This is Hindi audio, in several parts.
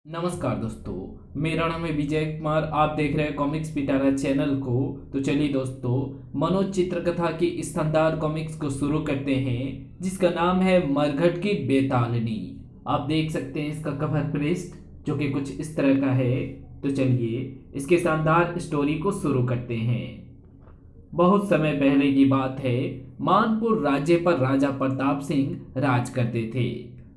नमस्कार दोस्तों, मेरा नाम है विजय कुमार। आप देख रहे हैं कॉमिक्स पिटारा चैनल को। तो चलिए दोस्तों, मनोज चित्रकथा की इस शानदार कॉमिक्स को शुरू करते हैं, जिसका नाम है मरघट की बेतालनी। आप देख सकते हैं इसका कवर पृष्ठ, जो कि कुछ इस तरह का है। तो चलिए इसके शानदार स्टोरी को शुरू करते हैं। बहुत समय पहले की बात है। मानपुर राज्य पर राजा प्रताप सिंह राज करते थे।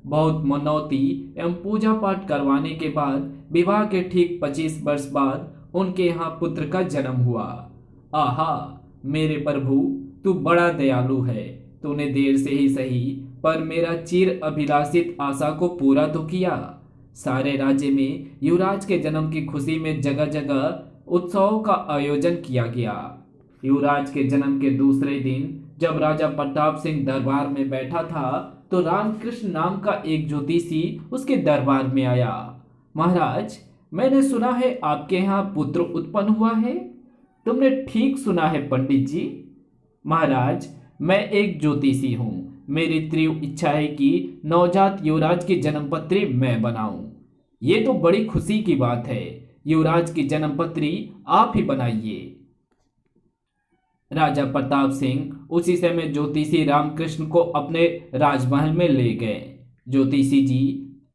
बहुत मनौती एवं पूजा पाठ करवाने के बाद विवाह के ठीक 25 वर्ष बाद उनके यहाँ पुत्र का जन्म हुआ। आहा, मेरे प्रभु, तू बड़ा दयालु है। तूने देर से ही सही, पर मेरा चिर अभिलाषित आशा को पूरा तो किया। सारे राज्य में युवराज के जन्म की खुशी में जगह जगह उत्सवों का आयोजन किया गया। युवराज के जन्म के दूसरे दिन जब राजा प्रताप सिंह दरबार में बैठा था, तो रामकृष्ण नाम का एक ज्योतिषी उसके दरबार में आया। महाराज, मैंने सुना है आपके यहाँ पुत्र उत्पन्न हुआ है। तुमने ठीक सुना है पंडित जी। महाराज, मैं एक ज्योतिषी हूँ। मेरी तीव्र इच्छा है कि नवजात युवराज की जन्मपत्री मैं बनाऊं। ये तो बड़ी खुशी की बात है। युवराज की जन्मपत्री आप ही बनाइए। राजा प्रताप सिंह उसी समय ज्योतिषी रामकृष्ण को अपने राजमहल में ले गए। ज्योतिषी जी,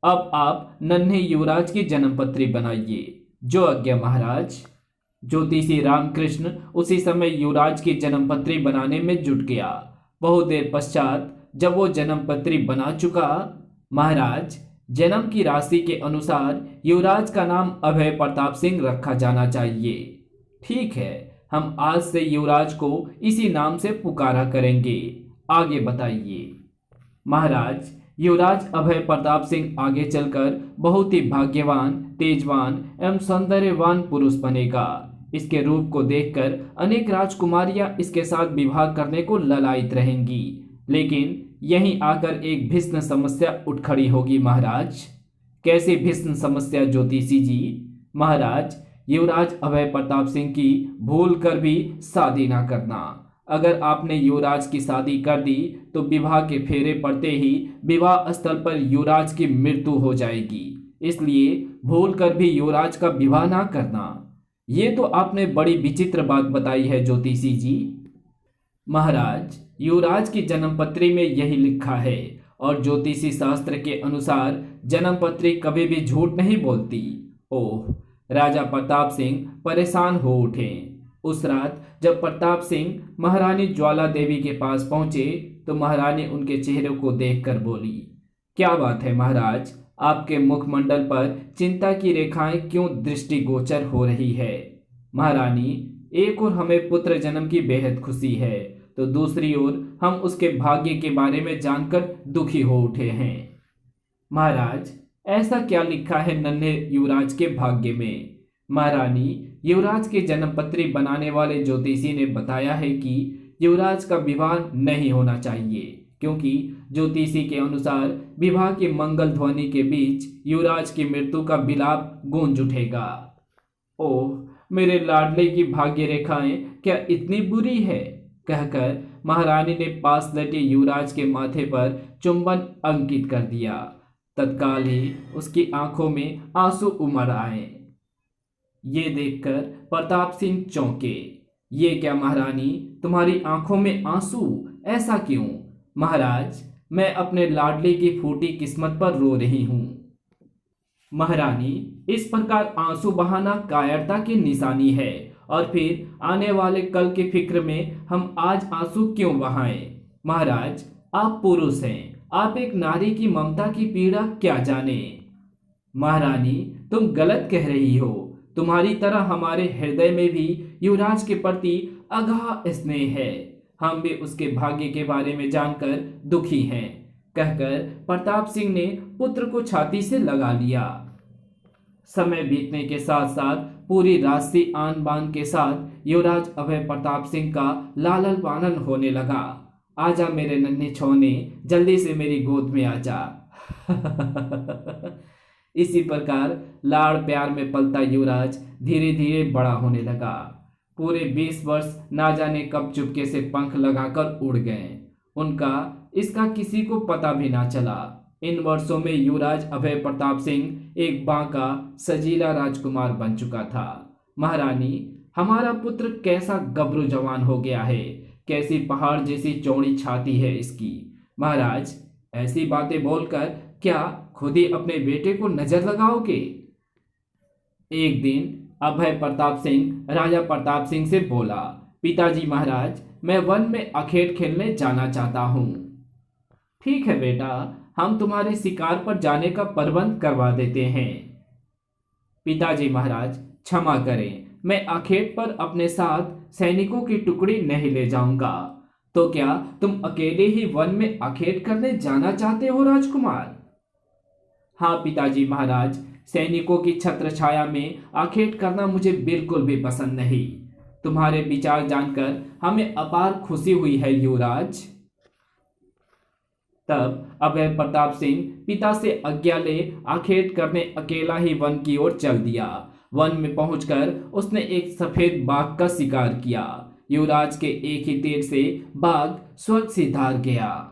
अब आप नन्हे युवराज की जन्मपत्री बनाइए। जो आज्ञा महाराज। ज्योतिषी रामकृष्ण उसी समय युवराज की जन्मपत्री बनाने में जुट गया। बहुत देर पश्चात जब वो जन्मपत्री बना चुका, महाराज, जन्म की राशि के अनुसार युवराज का नाम अभय प्रताप सिंह रखा जाना चाहिए। ठीक है, हम आज से युवराज को इसी नाम से पुकारा करेंगे। आगे बताइए। महाराज, युवराज अभय प्रताप सिंह आगे चलकर बहुत ही भाग्यवान, तेजवान एवं सौंदर्यवान पुरुष बनेगा। इसके रूप को देखकर अनेक राजकुमारियां इसके साथ विवाह करने को ललायित रहेंगी। लेकिन यहीं आकर एक भीषण समस्या उठ खड़ी होगी महाराज। कैसी भीषण समस्या ज्योतिषी जी? महाराज, युवराज अभय प्रताप सिंह की भूल कर भी शादी ना करना। अगर आपने युवराज की शादी कर दी तो विवाह के फेरे पड़ते ही विवाह स्थल पर युवराज की मृत्यु हो जाएगी। इसलिए भूल कर भी युवराज का विवाह ना करना। ये तो आपने बड़ी विचित्र बात बताई है ज्योतिषी जी। महाराज, युवराज की जन्मपत्री में यही लिखा है, और ज्योतिषी शास्त्र के अनुसार जन्मपत्री कभी भी झूठ नहीं बोलती। ओह! राजा प्रताप सिंह परेशान हो उठे। उस रात जब प्रताप सिंह महारानी ज्वाला देवी के पास पहुंचे, तो महारानी उनके चेहरे को देखकर बोली, क्या बात है महाराज, आपके मुखमंडल पर चिंता की रेखाएं क्यों दृष्टिगोचर हो रही है? महारानी, एक ओर हमें पुत्र जन्म की बेहद खुशी है, तो दूसरी ओर हम उसके भाग्य के बारे में जानकर दुखी हो उठे हैं। महाराज, ऐसा क्या लिखा है नन्हे युवराज के भाग्य में? महारानी, युवराज की जन्मपत्री बनाने वाले ज्योतिषी ने बताया है कि युवराज का विवाह नहीं होना चाहिए, क्योंकि ज्योतिषी के अनुसार विवाह की मंगल ध्वनि के बीच युवराज की मृत्यु का विलाप गूंज उठेगा। ओह, मेरे लाडले की भाग्य रेखाएं क्या इतनी बुरी है? कहकर महारानी ने पास लेटे युवराज के माथे पर चुंबन अंकित कर दिया। तत्काल ही उसकी आंखों में आंसू उमड़ आए। ये देखकर प्रताप सिंह चौंके। ये क्या महारानी, तुम्हारी आंखों में आंसू? ऐसा क्यों? महाराज, मैं अपने लाडले की फूटी किस्मत पर रो रही हूं। महारानी, इस प्रकार आंसू बहाना कायरता की निशानी है, और फिर आने वाले कल की फिक्र में हम आज आंसू क्यों बहाएं? महाराज, आप पुरुष हैं, आप एक नारी की ममता की पीड़ा क्या जाने? महारानी, तुम गलत कह रही हो। तुम्हारी तरह हमारे हृदय में भी युवराज के प्रति अगाध स्नेह है। हम भी उसके भाग्य के बारे में जानकर दुखी हैं। कहकर प्रताप सिंह ने पुत्र को छाती से लगा लिया। समय बीतने के साथ साथ पूरी राशि आन बान के साथ युवराज अभय प्रताप सिंह का लालन पालन होने लगा। आजा मेरे नन्हे छौने, जल्दी से मेरी गोद में आजा। इसी प्रकार लाड़ प्यार में पलता युवराज धीरे धीरे बड़ा होने लगा। पूरे 20 वर्ष ना जाने कब चुपके से पंख लगाकर उड़ गए। उनका इसका किसी को पता भी ना चला। इन वर्षों में युवराज अभय प्रताप सिंह एक बांका सजीला राजकुमार बन चुका था। महारानी, हमारा पुत्र कैसा गबरू जवान हो गया है, कैसी पहाड़ जैसी चौड़ी छाती है इसकी। महाराज, ऐसी बातें बोलकर क्या खुद ही अपने बेटे को नजर लगाओगे? एक दिन अभय प्रताप सिंह राजा प्रताप सिंह से बोला, पिताजी महाराज, मैं वन में अखेट खेलने जाना चाहता हूँ। ठीक है बेटा, हम तुम्हारे शिकार पर जाने का प्रबंध करवा देते हैं। पिताजी महाराज, क्षमा करें, मैं अखेट पर अपने साथ सैनिकों की टुकड़ी नहीं ले जाऊंगा। तो क्या तुम अकेले ही वन में अखेट करने जाना चाहते हो राजकुमार? हाँ पिताजी महाराज, सैनिकों की छत्र छाया में आखेट करना मुझे बिल्कुल भी पसंद नहीं। तुम्हारे विचार जानकर हमें अपार खुशी हुई है युवराज। तब अभय प्रताप सिंह पिता से आज्ञा ले आखेट करने अकेला ही वन की ओर चल दिया। वन में पहुंचकर उसने एक सफेद बाघ का शिकार किया। युवराज के एक ही तीर से बाघ स्वर्ग से धार गया।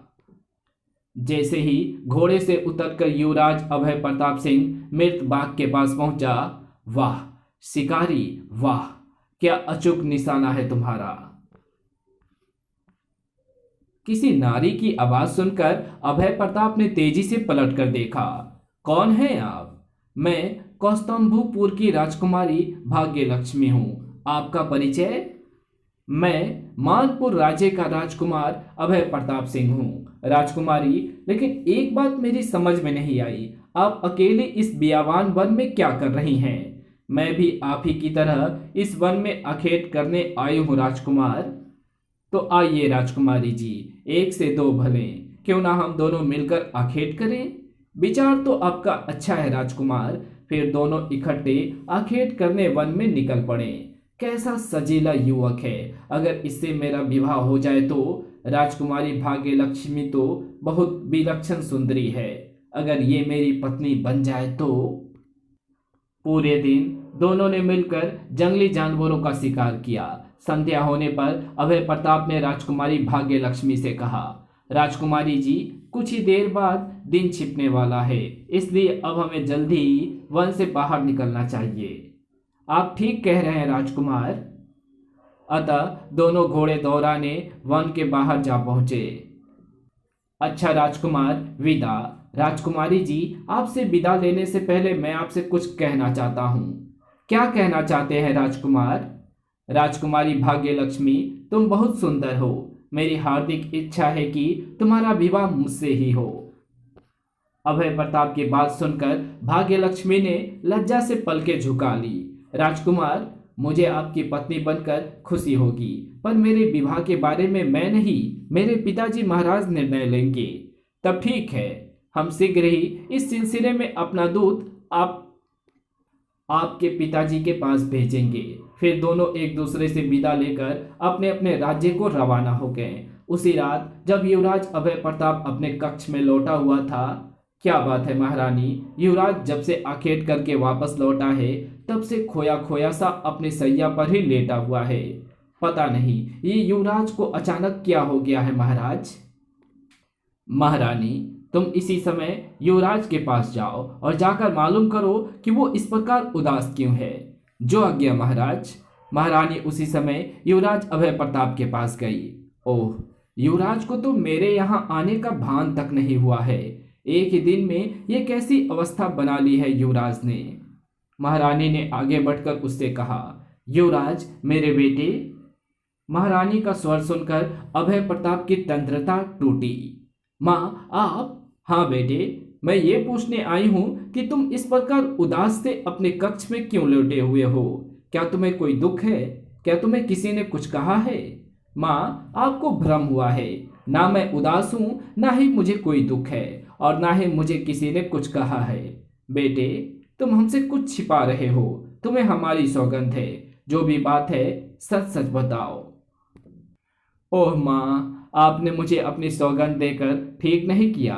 जैसे ही घोड़े से उतरकर युवराज अभय प्रताप सिंह मृत बाघ के पास पहुंचा, वाह शिकारी वाह, क्या अचूक निशाना है तुम्हारा। किसी नारी की आवाज सुनकर अभय प्रताप ने तेजी से पलटकर देखा। कौन है आप? मैं कौस्तुभपुर की राजकुमारी भाग्य लक्ष्मी हूं। आपका परिचय? मैं मानपुर राज्य का राजकुमार अभय प्रताप सिंह हूं। राजकुमारी, लेकिन एक बात मेरी समझ में नहीं आई, आप अकेले इस बियावान वन में क्या कर रही हैं? मैं भी आप ही की तरह इस वन में अखेट करने आई हूं राजकुमार। तो आइए राजकुमारी जी, एक से दो भले, क्यों ना हम दोनों मिलकर आखेट करें। विचार तो आपका अच्छा है राजकुमार। फिर दोनों इकट्ठे आखेट करने वन में निकल पड़े। कैसा सजीला युवक है, अगर इससे मेरा विवाह हो जाए तो। राजकुमारी भाग्य लक्ष्मी तो बहुत विलक्षण सुंदरी है, अगर ये मेरी पत्नी बन जाए तो। पूरे दिन दोनों ने मिलकर जंगली जानवरों का शिकार किया। संध्या होने पर अभय प्रताप ने राजकुमारी भाग्य लक्ष्मी से कहा, राजकुमारी जी, कुछ ही देर बाद दिन छिपने वाला है, इसलिए अब हमें जल्दी ही वन से बाहर निकलना चाहिए। आप ठीक कह रहे हैं राजकुमार। अतः दोनों घोड़े दौड़ाने वन के बाहर जा पहुंचे। अच्छा राजकुमार, विदा। राजकुमारी जी, आपसे विदा लेने से पहले मैं आपसे कुछ कहना चाहता हूं। क्या कहना चाहते हैं राजकुमार? राजकुमारी भाग्य लक्ष्मी, तुम बहुत सुंदर हो। मेरी हार्दिक इच्छा है कि तुम्हारा विवाह मुझसे ही हो। अभय प्रताप की बात सुनकर भाग्य लक्ष्मी ने लज्जा से पलकें झुका ली। राजकुमार, मुझे आपकी पत्नी बनकर खुशी होगी, पर मेरे विवाह के बारे में मैं नहीं, मेरे पिताजी महाराज निर्णय लेंगे। तब ठीक है, हम शीघ्र ही इस सिलसिले में अपना दूत आपके पिताजी के पास भेजेंगे। फिर दोनों एक दूसरे से विदा लेकर अपने अपने राज्य को रवाना हो गए। उसी रात जब युवराज अभय प्रताप अपने कक्ष में लौटा हुआ था, क्या बात है महारानी, युवराज जब से आखेट करके वापस लौटा है तब से खोया खोया सा अपने सैया पर ही लेटा हुआ है। पता नहीं ये युवराज को अचानक क्या हो गया है महाराज। महारानी, तुम इसी समय युवराज के पास जाओ और जाकर मालूम करो कि वो इस प्रकार उदास क्यों है। जो आज्ञा महाराज। महारानी उसी समय युवराज अभय प्रताप के पास गई। ओह, युवराज को तो मेरे यहाँ आने का भान तक नहीं हुआ है। एक ही दिन में ये कैसी अवस्था बना ली है युवराज ने। महारानी ने आगे बढ़कर उससे कहा, युवराज मेरे बेटे। महारानी का स्वर सुनकर अभय प्रताप की तंद्रता टूटी। माँ आप? हाँ बेटे, मैं ये पूछने आई हूँ कि तुम इस प्रकार उदास से अपने कक्ष में क्यों लौटे हुए हो? क्या तुम्हें कोई दुख है? क्या तुम्हें किसी ने कुछ कहा है? माँ, आपको भ्रम हुआ है। ना मैं उदास हूँ, ना ही मुझे कोई दुख है, और ना ही मुझे किसी ने कुछ कहा है। बेटे, तुम हमसे कुछ छिपा रहे हो। तुम्हें हमारी सौगंध है, जो भी बात है सच सच बताओ। ओह माँ, आपने मुझे अपनी सौगंध देकर ठीक नहीं किया।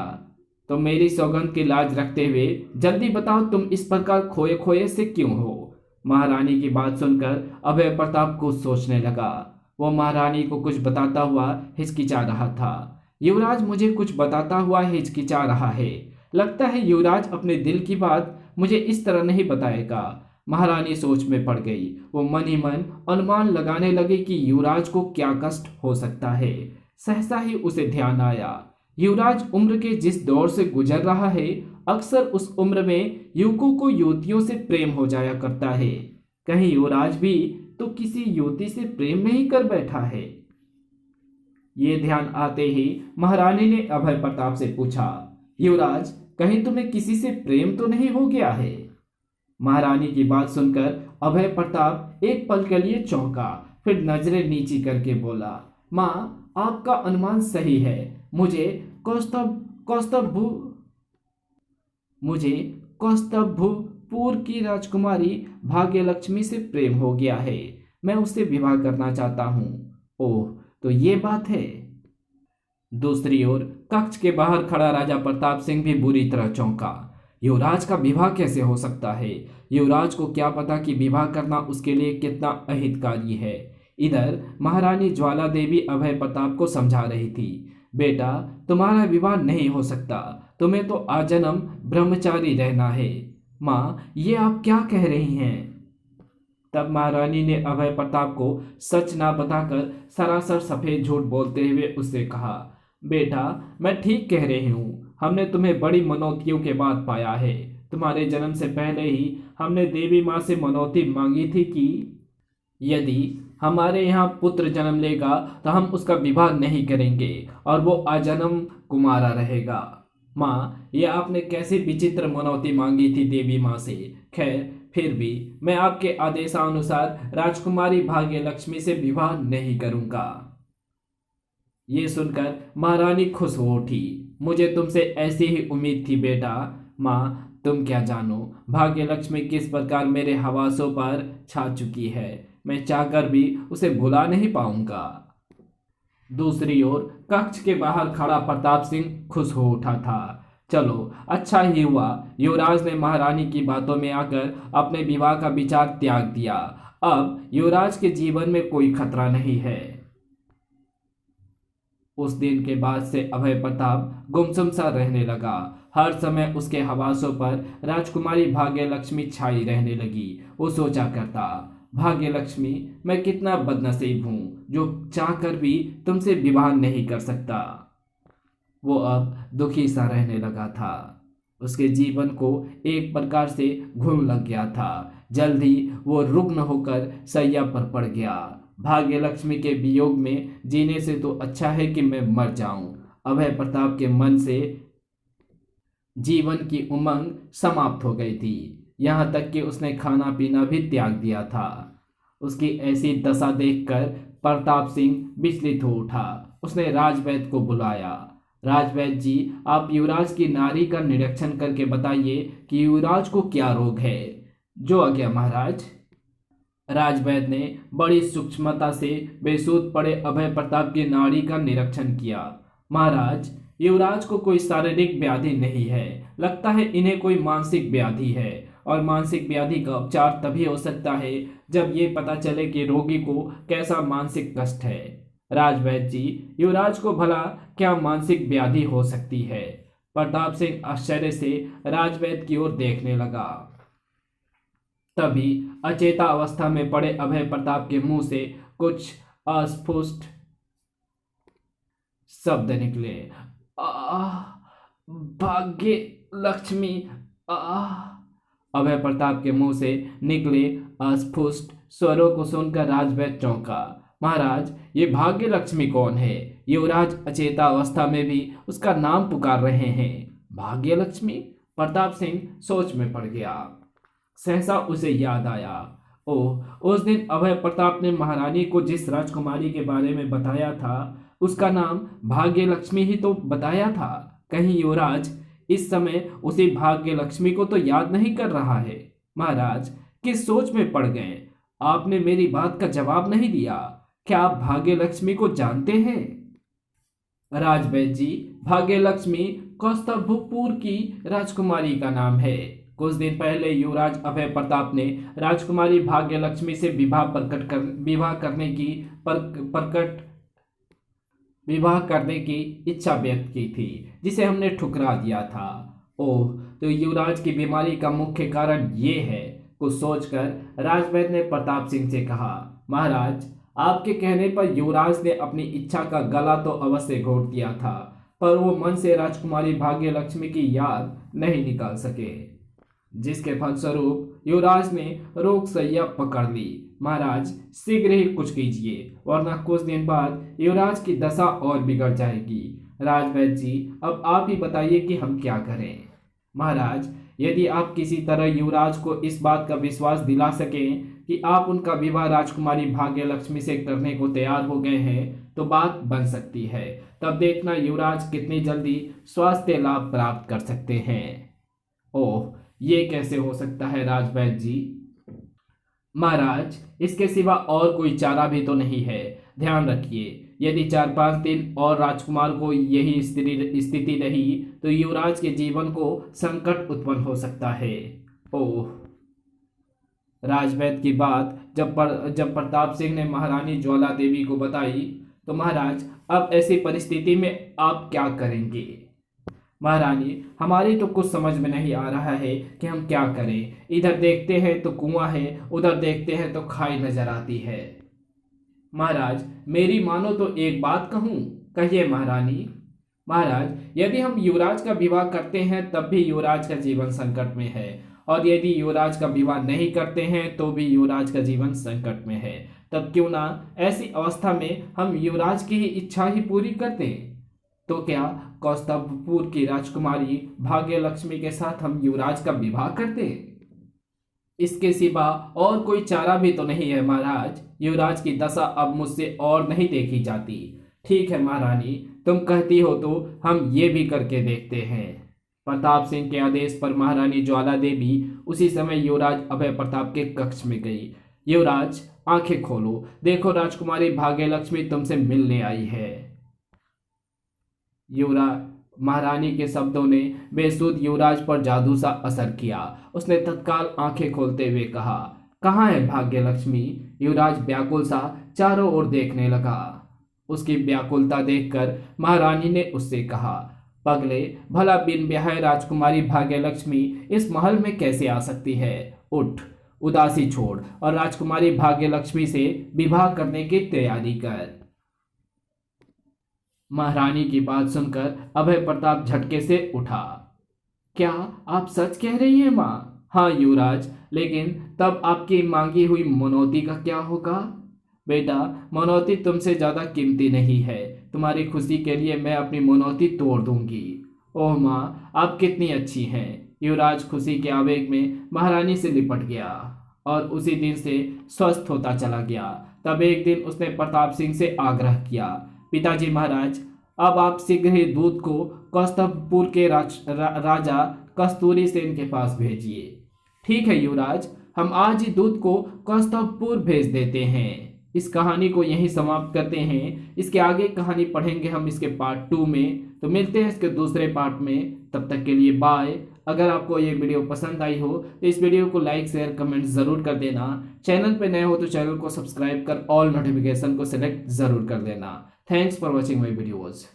तो मेरी सौगंध की लाज रखते हुए जल्दी बताओ, तुम इस प्रकार खोए खोए से क्यों हो? महारानी की बात सुनकर अभय प्रताप कुछ सोचने लगा। वो महारानी को कुछ बताता हुआ हिचकिचा रहा था। युवराज मुझे कुछ बताता हुआ हिचकिचा रहा है, लगता है युवराज अपने दिल की बात मुझे इस तरह नहीं बताएगा। महारानी सोच में पड़ गई। वो मन ही मन अनुमान लगाने लगे कि युवराज को क्या कष्ट हो सकता है। सहसा ही उसे ध्यान आया, युवराज उम्र के जिस दौर से गुजर रहा है, अक्सर उस उम्र में युवकों को युवतियों से प्रेम हो जाया करता है। कहीं युवराज भी तो किसी युवती से प्रेम नहीं कर बैठा है। ये ध्यान आते ही महारानी ने अभय प्रताप से पूछा, युवराज कहीं तुम्हें किसी से प्रेम तो नहीं हो गया है? महारानी की बात सुनकर अभय प्रताप एक पल के लिए चौंका, फिर नजरें नीची करके बोला, माँ आपका अनुमान सही है। मुझे कौस्तभ मुझे कौस्तभपुर की राजकुमारी भाग्यलक्ष्मी से प्रेम हो गया है। मैं उससे विवाह करना चाहता हूँ। ओह, तो ये बात है। दूसरी ओर कक्ष के बाहर खड़ा राजा प्रताप सिंह भी बुरी तरह चौंका। युवराज का विवाह कैसे हो सकता है? युवराज को क्या पता कि विवाह करना उसके लिए कितना अहितकारी है। इधर महारानी ज्वाला देवी अभय प्रताप को समझा रही थी, बेटा तुम्हारा विवाह नहीं हो सकता, तुम्हें तो आजन्म ब्रह्मचारी रहना है। माँ ये आप क्या कह रही हैं? तब महारानी ने अभय प्रताप को सच ना बताकर सरासर सफेद झूठ बोलते हुए उससे कहा, बेटा मैं ठीक कह रही हूँ, हमने तुम्हें बड़ी मनौतियों के बाद पाया है। तुम्हारे जन्म से पहले ही हमने देवी माँ से मनौती मांगी थी कि यदि हमारे यहाँ पुत्र जन्म लेगा तो हम उसका विवाह नहीं करेंगे और वो आजन्म कुमारा रहेगा। माँ ये आपने कैसे विचित्र मनौती मांगी थी देवी माँ से। खैर फिर भी मैं आपके आदेशानुसार राजकुमारी भाग्यलक्ष्मी से विवाह नहीं करूंगा। ये सुनकर महारानी खुश हो उठी। मुझे तुमसे ऐसी ही उम्मीद थी बेटा। माँ तुम क्या जानो भाग्यलक्ष्मी किस प्रकार मेरे हवासों पर छा चुकी है। मैं चाहकर भी उसे भुला नहीं पाऊंगा। दूसरी ओर कक्ष के बाहर खड़ा प्रताप सिंह खुश हो उठा था। चलो अच्छा ही हुआ युवराज ने महारानी की बातों में आकर अपने विवाह का विचार त्याग दिया। अब युवराज के जीवन में कोई खतरा नहीं है। उस दिन के बाद से अभय प्रताप गुमसुम सा रहने लगा। हर समय उसके हवासों पर राजकुमारी भाग्यलक्ष्मी छाई रहने लगी। वो सोचा करता, भाग्यलक्ष्मी मैं कितना बदनसीब हूँ जो चाहकर भी तुमसे विवाह नहीं कर सकता। वो अब दुखी सा रहने लगा था। उसके जीवन को एक प्रकार से घुन लग गया था। जल्द ही वो रुग्ण होकर शैया पर पड़ गया। भाग्यलक्ष्मी के वियोग में जीने से तो अच्छा है कि मैं मर जाऊं। अभय प्रताप के मन से जीवन की उमंग समाप्त हो गई थी। यहाँ तक कि उसने खाना पीना भी त्याग दिया था। उसकी ऐसी दशा देखकर प्रताप सिंह विचलित हो उठा। उसने राजवैद्य को बुलाया। राजवैद्य जी आप युवराज की नारी का निरीक्षण करके बताइए कि युवराज को क्या रोग है। जो आज्ञा महाराज। राजवैद्य ने बड़ी सूक्ष्मता से बेसुध पड़े अभय प्रताप की नाड़ी का निरीक्षण किया। महाराज युवराज को कोई शारीरिक व्याधि नहीं है, लगता है इन्हें कोई मानसिक व्याधि है और मानसिक व्याधि का उपचार तभी हो सकता है जब ये पता चले कि रोगी को कैसा मानसिक कष्ट है। राजवैद्य जी युवराज को भला क्या मानसिक व्याधि हो सकती है? प्रताप सिंह आश्चर्य से राजवैद्य की ओर देखने लगा। तभी अचेता अवस्था में पड़े अभय प्रताप के मुंह से कुछ अस्फुट शब्द निकले। भाग्य लक्ष्मी। अभय प्रताप के मुंह से निकले अस्फुट स्वरों को सुनकर राजवैद्य चौंका। महाराज ये भाग्य लक्ष्मी कौन है? युवराज अचेता अवस्था में भी उसका नाम पुकार रहे हैं। भाग्य लक्ष्मी? प्रताप सिंह सोच में पड़ गया। सहसा उसे याद आया, ओह उस दिन अभय प्रताप ने महारानी को जिस राजकुमारी के बारे में बताया था उसका नाम भाग्य लक्ष्मी ही तो बताया था। कहीं युवराज इस समय उसी भाग्य लक्ष्मी को तो याद नहीं कर रहा है। महाराज किस सोच में पड़ गए? आपने मेरी बात का जवाब नहीं दिया। क्या आप भाग्य लक्ष्मी को जानते हैं? राजवैद्य जी भाग्य लक्ष्मी कौस्तभपुर की राजकुमारी का नाम है। कुछ दिन पहले युवराज अभय प्रताप ने राजकुमारी भाग्यलक्ष्मी से विवाह करने की इच्छा व्यक्त की थी, जिसे हमने ठुकरा दिया था। ओह, तो युवराज की बीमारी का मुख्य कारण ये है। कुछ सोचकर राजवैद्य ने प्रताप सिंह से कहा, महाराज, आपके कहने पर युवराज ने अपनी इच्छा का गला तो अवश्य घोट दिया था, पर वो मन से राजकुमारी भाग्य लक्ष्मी की याद नहीं निकाल सके, जिसके फलस्वरूप युवराज ने रोग शैया पकड़ ली। महाराज, शीघ्र ही कुछ कीजिए, वरना कुछ दिन बाद युवराज की दशा और बिगड़ जाएगी। राजवैद्य जी, अब आप ही बताइए कि हम क्या करें। महाराज, यदि आप किसी तरह युवराज को इस बात का विश्वास दिला सकें कि आप उनका विवाह राजकुमारी भाग्य लक्ष्मी से करने को तैयार हो गए हैं, तो बात बन सकती है। तब देखना युवराज कितनी जल्दी स्वास्थ्य लाभ प्राप्त कर सकते हैं। ओह, ये कैसे हो सकता है राजवैद्य जी? महाराज, इसके सिवा और कोई चारा भी तो नहीं है। ध्यान रखिए, यदि 4-5 दिन और राजकुमार को यही स्थिति रही तो युवराज के जीवन को संकट उत्पन्न हो सकता है। ओह, राजवैद्य की बात जब प्रताप सिंह ने महारानी ज्वाला देवी को बताई तो महाराज, अब ऐसी परिस्थिति में आप क्या करेंगे? महारानी, हमारी तो कुछ समझ में नहीं आ रहा है कि हम क्या करें। इधर देखते हैं तो कुआं है, उधर देखते हैं तो खाई नजर आती है। महाराज, मेरी मानो तो एक बात कहूं। कहिए महारानी। महाराज, यदि हम युवराज का विवाह करते हैं तब भी युवराज का जीवन संकट में है, और यदि युवराज का विवाह नहीं करते हैं तो भी युवराज का जीवन संकट में है। तब क्यों ना ऐसी अवस्था में हम युवराज की ही इच्छा ही पूरी कर दें। तो क्या कौस्तुभपुर की राजकुमारी भाग्य लक्ष्मी के साथ हम युवराज का विवाह कर दें? इसके सिवा और कोई चारा भी तो नहीं है महाराज। युवराज की दशा अब मुझसे और नहीं देखी जाती। ठीक है महारानी, तुम कहती हो तो हम ये भी करके देखते हैं। प्रताप सिंह के आदेश पर महारानी ज्वाला देवी उसी समय युवराज अभय प्रताप के कक्ष में गई। युवराज, आंखें खोलो, देखो राजकुमारी भाग्य लक्ष्मी तुमसे मिलने आई है। युवराज महारानी के शब्दों ने बेसुध युवराज पर जादू सा असर किया। उसने तत्काल आंखें खोलते हुए कहा, कहाँ है भाग्य लक्ष्मी? युवराज व्याकुल सा चारों ओर देखने लगा। उसकी व्याकुलता देखकर महारानी ने उससे कहा, पगले, भला बिन ब्याहे राजकुमारी भाग्य लक्ष्मी इस महल में कैसे आ सकती है? उठ, उदासी छोड़ और राजकुमारी भाग्य लक्ष्मी से विवाह करने की तैयारी कर। महारानी की बात सुनकर अभय प्रताप झटके से उठा। क्या आप सच कह रही हैं माँ? हाँ युवराज, लेकिन तब आपकी मांगी हुई मनौती का क्या होगा? बेटा, मनौती तुमसे ज्यादा कीमती नहीं है। तुम्हारी खुशी के लिए मैं अपनी मनौती तोड़ दूंगी। ओह माँ, आप कितनी अच्छी हैं। युवराज खुशी के आवेग में महारानी से लिपट गया और उसी दिन से स्वस्थ होता चला गया। तब एक दिन उसने प्रताप सिंह से आग्रह किया, पिताजी महाराज, अब आप शीघ्र ही दूत को कौस्तुभपुर के राजा कस्तूरी सेन के पास भेजिए। ठीक है युवराज, हम आज ही दूत को कौस्तुभपुर भेज देते हैं। इस कहानी को यहीं समाप्त करते हैं। इसके आगे कहानी पढ़ेंगे हम इसके पार्ट 2 में। तो मिलते हैं इसके दूसरे पार्ट में। तब तक के लिए बाय। अगर आपको ये वीडियो पसंद आई हो तो इस वीडियो को लाइक शेयर कमेंट जरूर कर देना। चैनल पे नए हो तो चैनल को सब्सक्राइब कर ऑल नोटिफिकेशन को सिलेक्ट जरूर कर देना। Thanks for watching my videos.